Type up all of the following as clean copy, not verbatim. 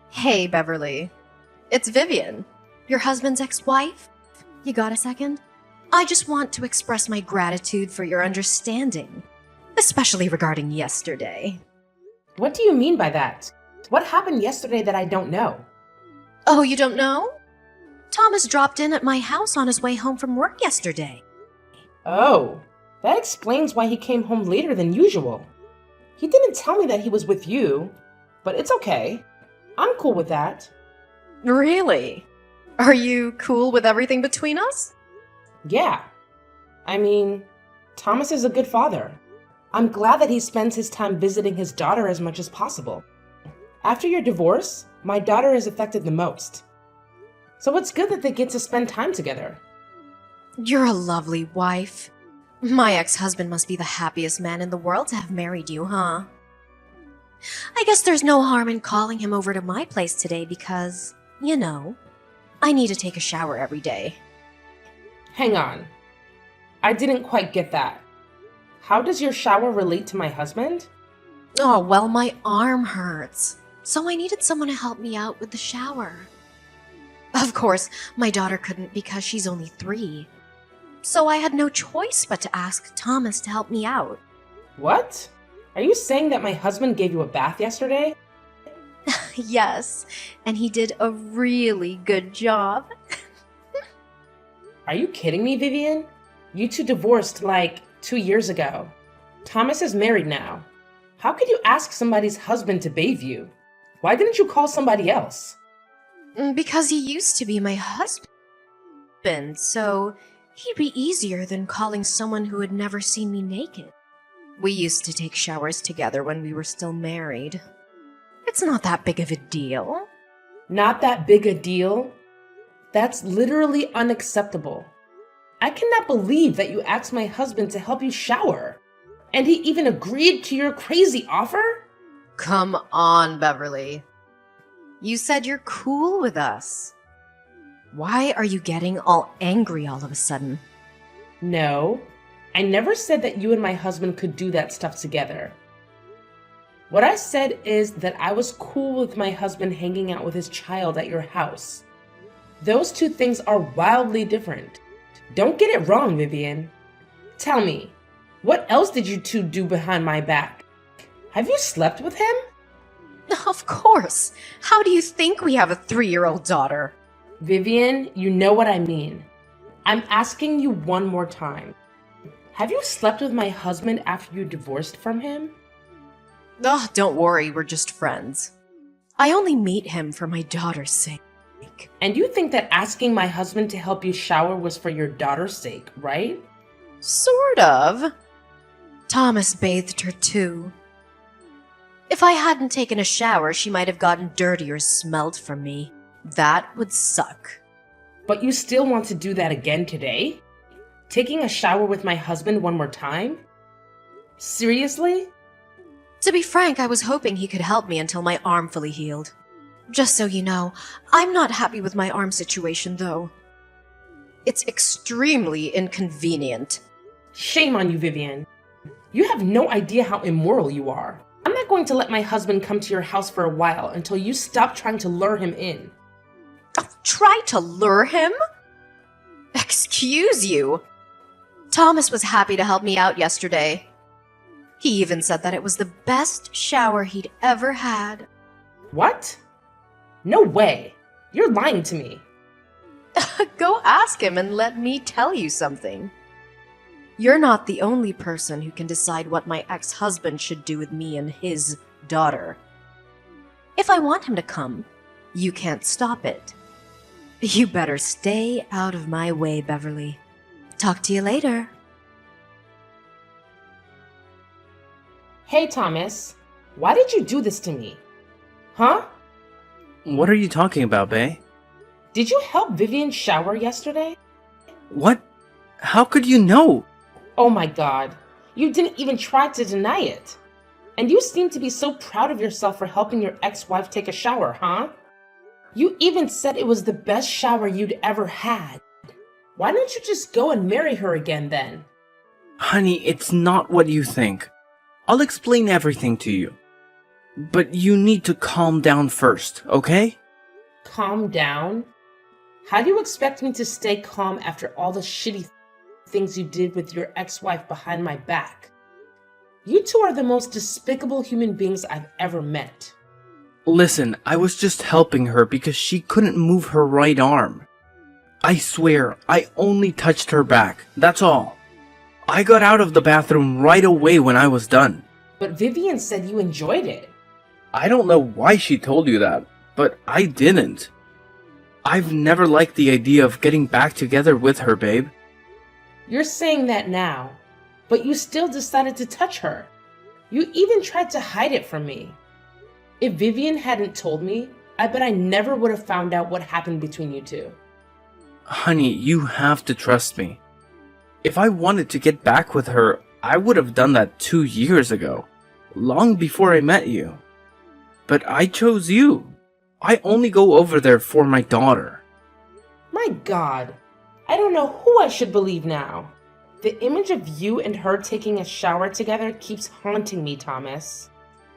Hey, Beverly. It's Vivian, your husband's ex-wife. You got a second? I just want to express my gratitude for your understanding, especially regarding yesterday. What do you mean by that? What happened yesterday that I don't know? Oh, you don't know? Thomas dropped in at my house on his way home from work yesterday. Oh, that explains why he came home later than usual. He didn't tell me that he was with you, but it's okay. I'm cool with that. Really? Are you cool with everything between us? Yeah. I mean, Thomas is a good father. I'm glad that he spends his time visiting his daughter as much as possible. After your divorce, my daughter is affected the most. So it's good that they get to spend time together. You're a lovely wife. My ex-husband must be the happiest man in the world to have married you, huh? I guess there's no harm in calling him over to my place today because, I need to take a shower every day. Hang on. I didn't quite get that. How does your shower relate to my husband? Oh, well, my arm hurts, so I needed someone to help me out with the shower. Of course, my daughter couldn't because she's only 3. So I had no choice but to ask Thomas to help me out. What? Are you saying that my husband gave you a bath yesterday? Yes, and he did a really good job. Are you kidding me, Vivian? You two divorced like 2 years ago. Thomas is married now. How could you ask somebody's husband to bathe you? Why didn't you call somebody else? Because he used to be my husband, so he'd be easier than calling someone who had never seen me naked. We used to take showers together when we were still married. It's not that big of a deal. Not that big a deal? That's literally unacceptable. I cannot believe that you asked my husband to help you shower. And he even agreed to your crazy offer? Come on, Beverly. You said you're cool with us. Why are you getting all angry all of a sudden? No, I never said that you and my husband could do that stuff together. What I said is that I was cool with my husband hanging out with his child at your house. Those two things are wildly different. Don't get it wrong, Vivian. Tell me, what else did you two do behind my back? Have you slept with him? Of course. How do you think we have a 3-year-old daughter? Vivian, you know what I mean. I'm asking you one more time. Have you slept with my husband after you divorced from him? Ugh, don't worry, we're just friends. I only meet him for my daughter's sake. And you think that asking my husband to help you shower was for your daughter's sake, right? Sort of. Thomas bathed her too. If I hadn't taken a shower, she might have gotten dirty or smelled from me. That would suck. But you still want to do that again today? Taking a shower with my husband one more time? Seriously? To be frank, I was hoping he could help me until my arm fully healed. Just so you know, I'm not happy with my arm situation, though. It's extremely inconvenient. Shame on you, Vivian. You have no idea how immoral you are. I'm not going to let my husband come to your house for a while until you stop trying to lure him in. Try to lure him? Excuse you. Thomas was happy to help me out yesterday. He even said that it was the best shower he'd ever had. What? No way. You're lying to me. Go ask him and let me tell you something. You're not the only person who can decide what my ex-husband should do with me and his daughter. If I want him to come, you can't stop it. You better stay out of my way, Beverly. Talk to you later. Hey, Thomas. Why did you do this to me? Huh? What are you talking about, Bae? Did you help Vivian shower yesterday? What? How could you know? Oh my god. You didn't even try to deny it. And you seem to be so proud of yourself for helping your ex-wife take a shower, huh? You even said it was the best shower you'd ever had. Why don't you just go and marry her again then? Honey, it's not what you think. I'll explain everything to you. But you need to calm down first, okay? Calm down? How do you expect me to stay calm after all the shitty things you did with your ex-wife behind my back? You two are the most despicable human beings I've ever met. Listen, I was just helping her because she couldn't move her right arm. I swear, I only touched her back, that's all. I got out of the bathroom right away when I was done. But Vivian said you enjoyed it. I don't know why she told you that, but I didn't. I've never liked the idea of getting back together with her, babe. You're saying that now, but you still decided to touch her. You even tried to hide it from me. If Vivian hadn't told me, I bet I never would have found out what happened between you two. Honey, you have to trust me. If I wanted to get back with her, I would have done that 2 years ago, long before I met you. But I chose you. I only go over there for my daughter. My God, I don't know who I should believe now. The image of you and her taking a shower together keeps haunting me, Thomas.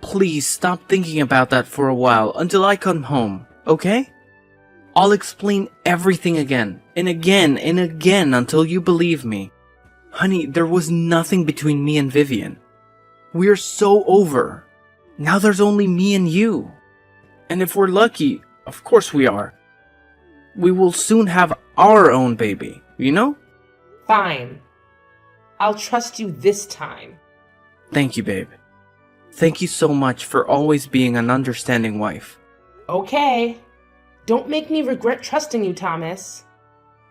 Please stop thinking about that for a while until I come home, okay? I'll explain everything again and again and again until you believe me. Honey, there was nothing between me and Vivian. We're so over. Now there's only me and you. And if we're lucky, of course we are, we will soon have our own baby, you know? Fine. I'll trust you this time. Thank you, babe. Thank you so much for always being an understanding wife. Okay. Don't make me regret trusting you, Thomas.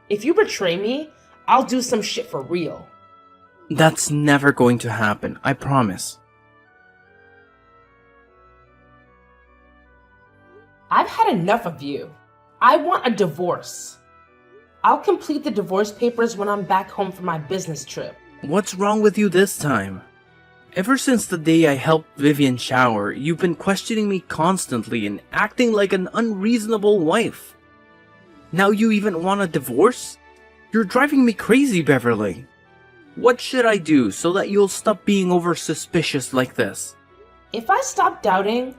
If you betray me, I'll do some shit for real. That's never going to happen, I promise. I've had enough of you. I want a divorce. I'll complete the divorce papers when I'm back home from my business trip. What's wrong with you this time? Ever since the day I helped Vivian shower, you've been questioning me constantly and acting like an unreasonable wife. Now you even want a divorce? You're driving me crazy, Beverly. What should I do so that you'll stop being over suspicious like this? If I stopped doubting,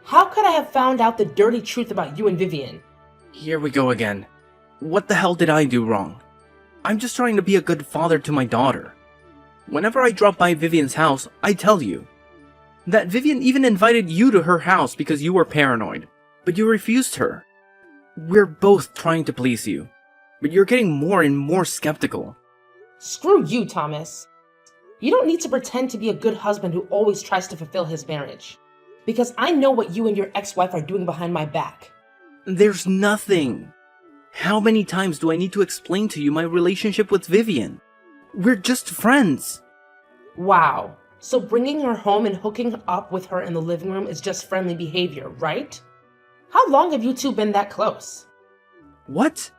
how could I have found out the dirty truth about you and Vivian? Here we go again. What the hell did I do wrong? I'm just trying to be a good father to my daughter. Whenever I drop by Vivian's house, I tell you. That Vivian even invited you to her house because you were paranoid, but you refused her. We're both trying to please you, but you're getting more and more skeptical. Screw you, Thomas. You don't need to pretend to be a good husband who always tries to fulfill his marriage. Because I know what you and your ex-wife are doing behind my back. There's nothing. How many times do I need to explain to you my relationship with Vivian? We're just friends. Wow. So bringing her home and hooking up with her in the living room is just friendly behavior, right? How long have you two been that close? What?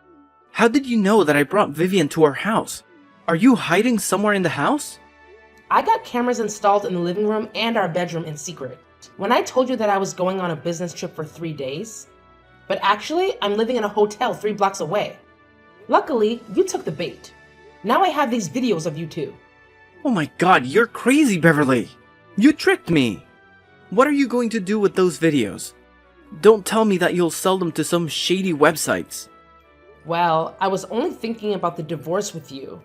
How did you know that I brought Vivian to our house? Are you hiding somewhere in the house? I got cameras installed in the living room and our bedroom in secret. When I told you that I was going on a business trip for 3 days, but actually I'm living in a hotel 3 blocks away. Luckily, you took the bait. Now I have these videos of you two. Oh my god, you're crazy, Beverly! You tricked me! What are you going to do with those videos? Don't tell me that you'll sell them to some shady websites. Well, I was only thinking about the divorce with you.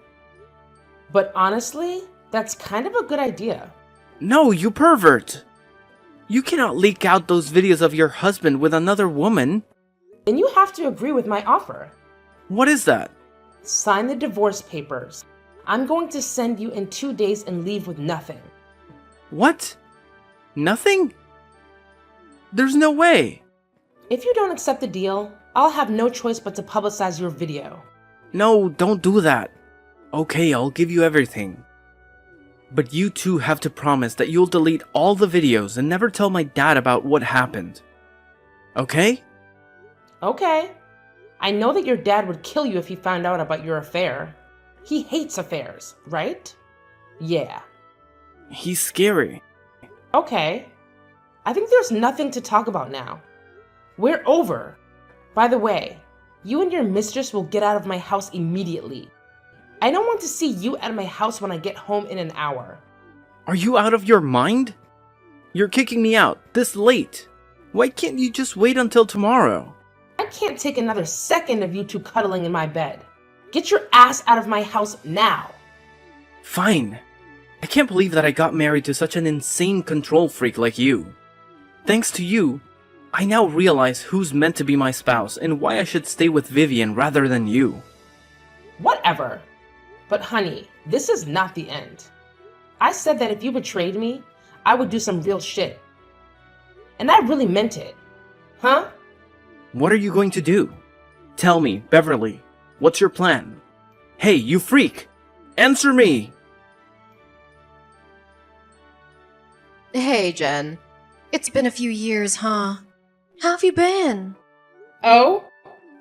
But honestly, that's kind of a good idea. No, you pervert! You cannot leak out those videos of your husband with another woman. Then you have to agree with my offer. What is that? Sign the divorce papers. I'm going to send you in 2 days and leave with nothing. What? Nothing? There's no way. If you don't accept the deal, I'll have no choice but to publicize your video. No, don't do that. Okay, I'll give you everything. But you two have to promise that you'll delete all the videos and never tell my dad about what happened. Okay? Okay. I know that your dad would kill you if he found out about your affair. He hates affairs, right? Yeah. He's scary. Okay. I think there's nothing to talk about now. We're over. By the way, you and your mistress will get out of my house immediately. I don't want to see you at my house when I get home in an hour. Are you out of your mind? You're kicking me out this late. Why can't you just wait until tomorrow? I can't take another second of you two cuddling in my bed. Get your ass out of my house now. Fine. I can't believe that I got married to such an insane control freak like you. Thanks to you, I now realize who's meant to be my spouse and why I should stay with Vivian rather than you. Whatever. But honey, this is not the end. I said that if you betrayed me, I would do some real shit. And I really meant it. Huh? What are you going to do? Tell me, Beverly. What's your plan? Hey, you freak! Answer me! Hey, Jen. It's been a few years, huh? How have you been? Oh?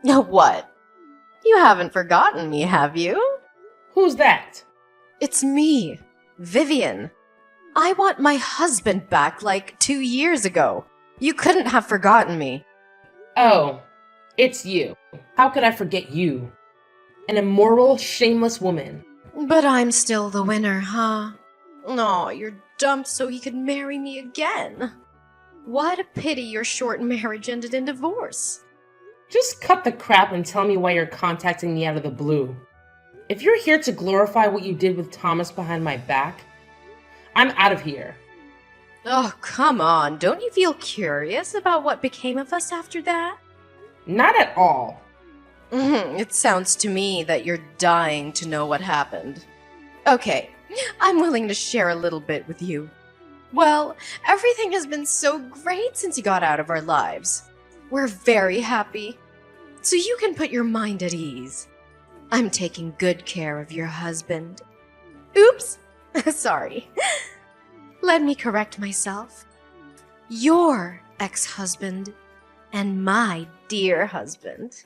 No, what? You haven't forgotten me, have you? Who's that? It's me, Vivian. I want my husband back like 2 years ago. You couldn't have forgotten me. Oh, it's you. How could I forget you? An immoral, shameless woman. But I'm still the winner, huh? Aw, you're dumped so he could marry me again. What a pity your short marriage ended in divorce. Just cut the crap and tell me why you're contacting me out of the blue. If you're here to glorify what you did with Thomas behind my back, I'm out of here. Oh, come on. Don't you feel curious about what became of us after that? Not at all. It sounds to me that you're dying to know what happened. Okay, I'm willing to share a little bit with you. Well, everything has been so great since you got out of our lives. We're very happy. So you can put your mind at ease. I'm taking good care of your husband. Oops! Sorry. Let me correct myself. Your ex-husband and my dear husband.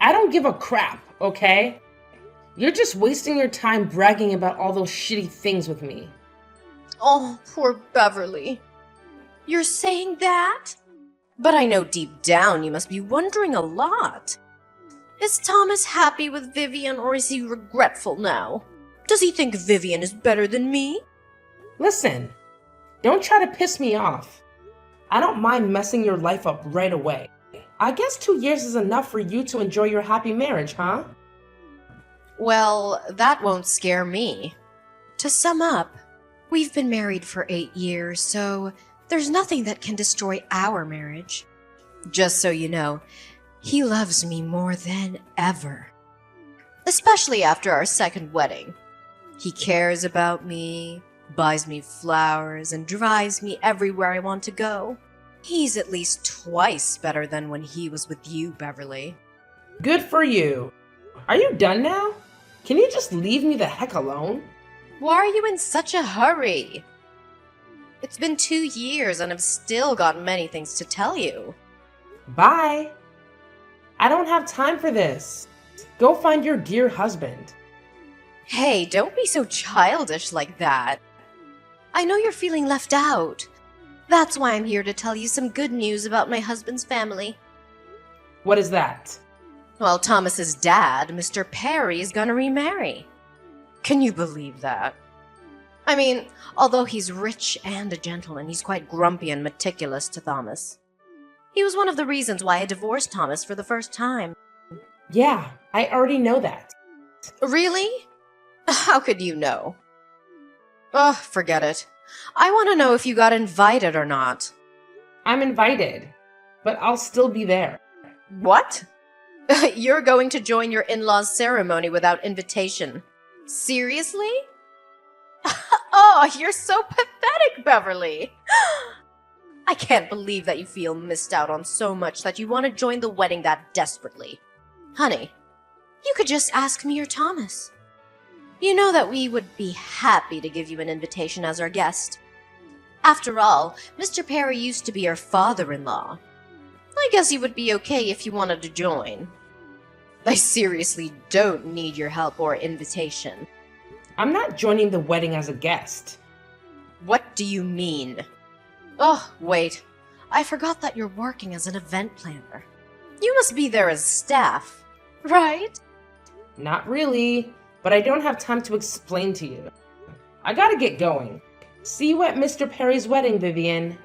I don't give a crap, okay? You're just wasting your time bragging about all those shitty things with me. Oh, poor Beverly. You're saying that? But I know deep down you must be wondering a lot. Is Thomas happy with Vivian or is he regretful now? Does he think Vivian is better than me? Listen, don't try to piss me off. I don't mind messing your life up right away. I guess 2 years is enough for you to enjoy your happy marriage, huh? Well, that won't scare me. To sum up, we've been married for 8 years, so there's nothing that can destroy our marriage. Just so you know, he loves me more than ever. Especially after our second wedding. He cares about me, buys me flowers, and drives me everywhere I want to go. He's at least twice better than when he was with you, Beverly. Good for you. Are you done now? Can you just leave me the heck alone? Why are you in such a hurry? It's been 2 years and I've still got many things to tell you. Bye. I don't have time for this. Go find your dear husband. Hey, don't be so childish like that. I know you're feeling left out. That's why I'm here to tell you some good news about my husband's family. What is that? Well, Thomas's dad, Mr. Perry, is gonna remarry. Can you believe that? I mean, although he's rich and a gentleman, he's quite grumpy and meticulous to Thomas. He was one of the reasons why I divorced Thomas for the first time. Yeah, I already know that. Really? How could you know? Ugh, forget it. I want to know if you got invited or not. I'm invited, but I'll still be there. What? You're going to join your in-laws' ceremony without invitation. Seriously? Oh, you're so pathetic, Beverly. I can't believe that you feel missed out on so much that you want to join the wedding that desperately. Honey, you could just ask me or Thomas. You know that we would be happy to give you an invitation as our guest. After all, Mr. Perry used to be our father-in-law. I guess he would be okay if you wanted to join. I seriously don't need your help or invitation. I'm not joining the wedding as a guest. What do you mean? Oh, wait. I forgot that you're working as an event planner. You must be there as staff, right? Not really, but I don't have time to explain to you. I gotta get going. See you at Mr. Perry's wedding, Vivian.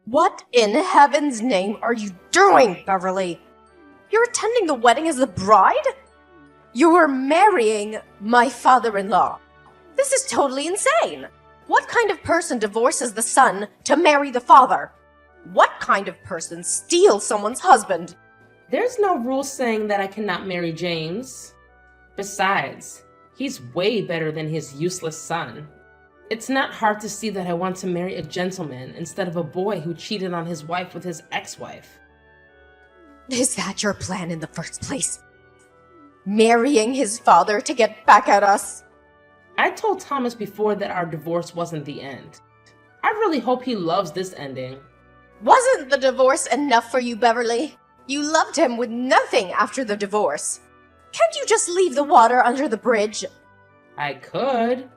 What in heaven's name are you doing, Beverly? You're attending the wedding as the bride? You're marrying my father-in-law. This is totally insane. What kind of person divorces the son to marry the father? What kind of person steals someone's husband? There's no rule saying that I cannot marry James. Besides, he's way better than his useless son. It's not hard to see that I want to marry a gentleman instead of a boy who cheated on his wife with his ex-wife. Is that your plan in the first place? Marrying his father to get back at us? I told Thomas before that our divorce wasn't the end. I really hope he loves this ending. Wasn't the divorce enough for you, Beverly? You loved him with nothing after the divorce. Can't you just leave the water under the bridge? I could,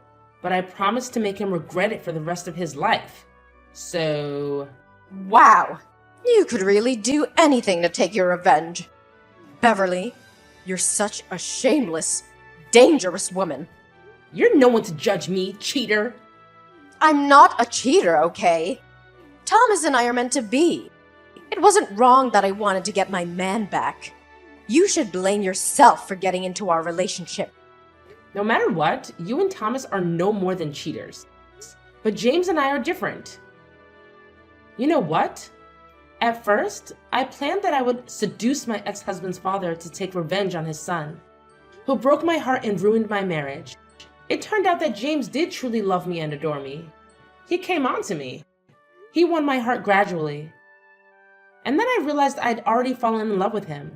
but I promised to make him regret it for the rest of his life. So... Wow, you could really do anything to take your revenge. Beverly, you're such a shameless, dangerous woman. You're no one to judge me, cheater. I'm not a cheater, okay? Thomas and I are meant to be. It wasn't wrong that I wanted to get my man back. You should blame yourself for getting into our relationship. No matter what, you and Thomas are no more than cheaters. But James and I are different. You know what? At first, I planned that I would seduce my ex-husband's father to take revenge on his son, who broke my heart and ruined my marriage. It turned out that James did truly love me and adore me. He came on to me. He won my heart gradually. And then I realized I'd already fallen in love with him.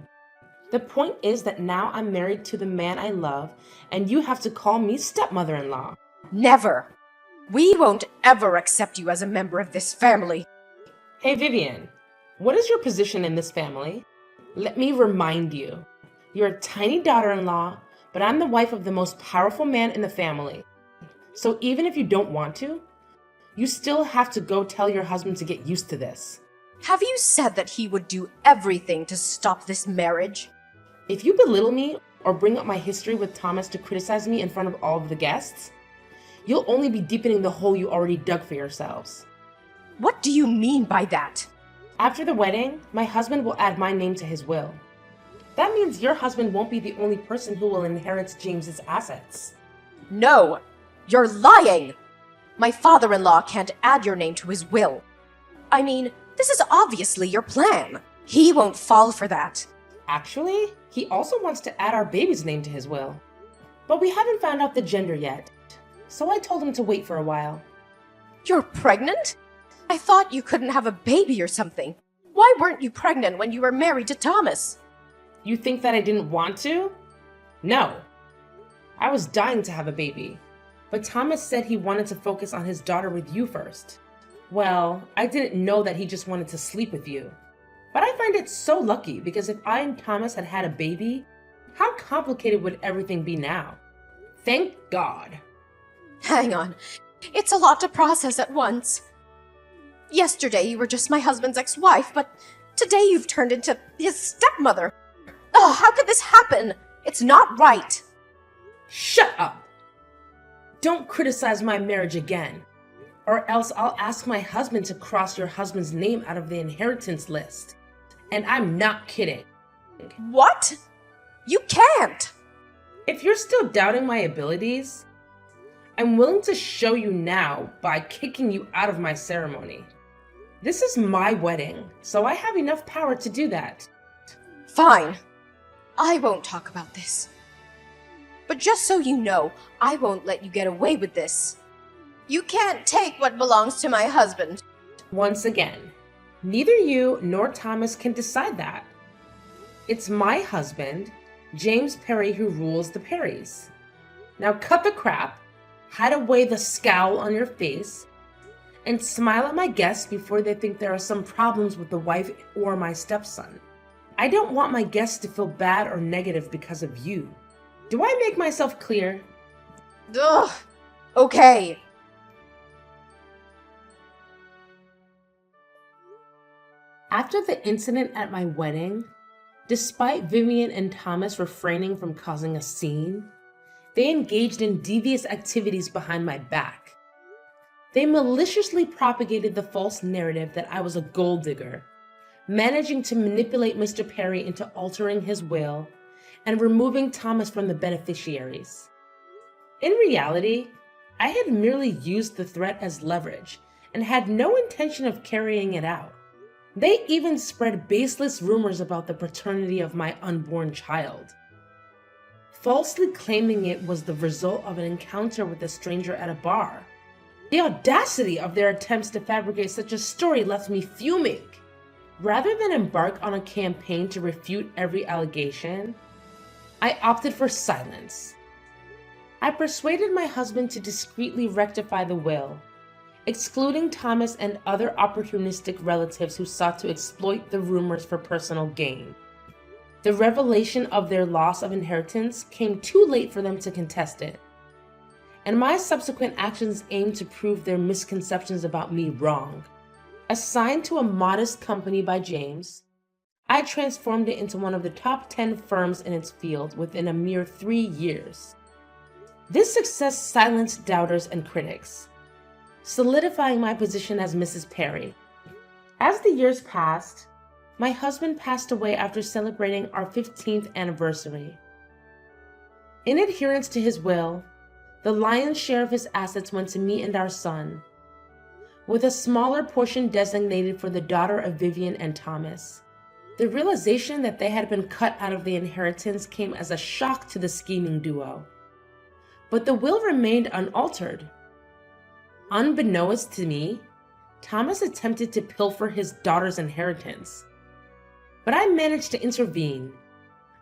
The point is that now I'm married to the man I love, and you have to call me stepmother-in-law. Never. We won't ever accept you as a member of this family. Hey Vivian, what is your position in this family? Let me remind you. You're a tiny daughter-in-law, but I'm the wife of the most powerful man in the family. So even if you don't want to, you still have to go tell your husband to get used to this. Have you said that he would do everything to stop this marriage? If you belittle me or bring up my history with Thomas to criticize me in front of all of the guests, you'll only be deepening the hole you already dug for yourselves. What do you mean by that? After the wedding, my husband will add my name to his will. That means your husband won't be the only person who will inherit James's assets. No, you're lying! My father-in-law can't add your name to his will. I mean, this is obviously your plan. He won't fall for that. Actually, he also wants to add our baby's name to his will. But we haven't found out the gender yet, so I told him to wait for a while. You're pregnant? I thought you couldn't have a baby or something. Why weren't you pregnant when you were married to Thomas? You think that I didn't want to? No. I was dying to have a baby, but Thomas said he wanted to focus on his daughter with you first. Well, I didn't know that he just wanted to sleep with you. But I find it so lucky because if I and Thomas had had a baby, how complicated would everything be now? Thank God. Hang on. It's a lot to process at once. Yesterday you were just my husband's ex-wife, but today you've turned into his stepmother. Oh, how could this happen? It's not right. Shut up! Don't criticize my marriage again, or else I'll ask my husband to cross your husband's name out of the inheritance list. And I'm not kidding. What? You can't! If you're still doubting my abilities, I'm willing to show you now by kicking you out of my ceremony. This is my wedding, so I have enough power to do that. Fine. I won't talk about this. But just so you know, I won't let you get away with this. You can't take what belongs to my husband. Once again, neither you nor Thomas can decide that. It's my husband, James Perry, who rules the Perrys. Now cut the crap, hide away the scowl on your face, and smile at my guests before they think there are some problems with the wife or my stepson. I don't want my guests to feel bad or negative because of you. Do I make myself clear? Ugh. Okay. After the incident at my wedding, despite Vivian and Thomas refraining from causing a scene, They engaged in devious activities behind my back. They maliciously propagated the false narrative that I was a gold digger, managing to manipulate Mr. Perry into altering his will and removing Thomas from the beneficiaries. In reality, I had merely used the threat as leverage and had no intention of carrying it out. They even spread baseless rumors about the paternity of my unborn child, falsely claiming it was the result of an encounter with a stranger at a bar. The audacity of their attempts to fabricate such a story left me fuming. Rather than embark on a campaign to refute every allegation, I opted for silence. I persuaded my husband to discreetly rectify the will, excluding Thomas and other opportunistic relatives who sought to exploit the rumors for personal gain. The revelation of their loss of inheritance came too late for them to contest it, and my subsequent actions aimed to prove their misconceptions about me wrong. Assigned to a modest company by James, I transformed it into one of the top 10 firms in its field within a mere 3 years. This success silenced doubters and critics, solidifying my position as Mrs. Perry. As the years passed, my husband passed away after celebrating our 15th anniversary. In adherence to his will, the lion's share of his assets went to me and our son, with a smaller portion designated for the daughter of Vivian and Thomas. The realization that they had been cut out of the inheritance came as a shock to the scheming duo. But the will remained unaltered. Unbeknownst to me, Thomas attempted to pilfer his daughter's inheritance, but I managed to intervene,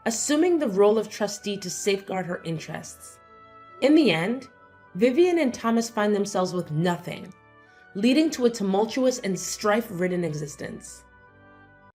assuming the role of trustee to safeguard her interests. In the end, Vivian and Thomas find themselves with nothing, leading to a tumultuous and strife-ridden existence.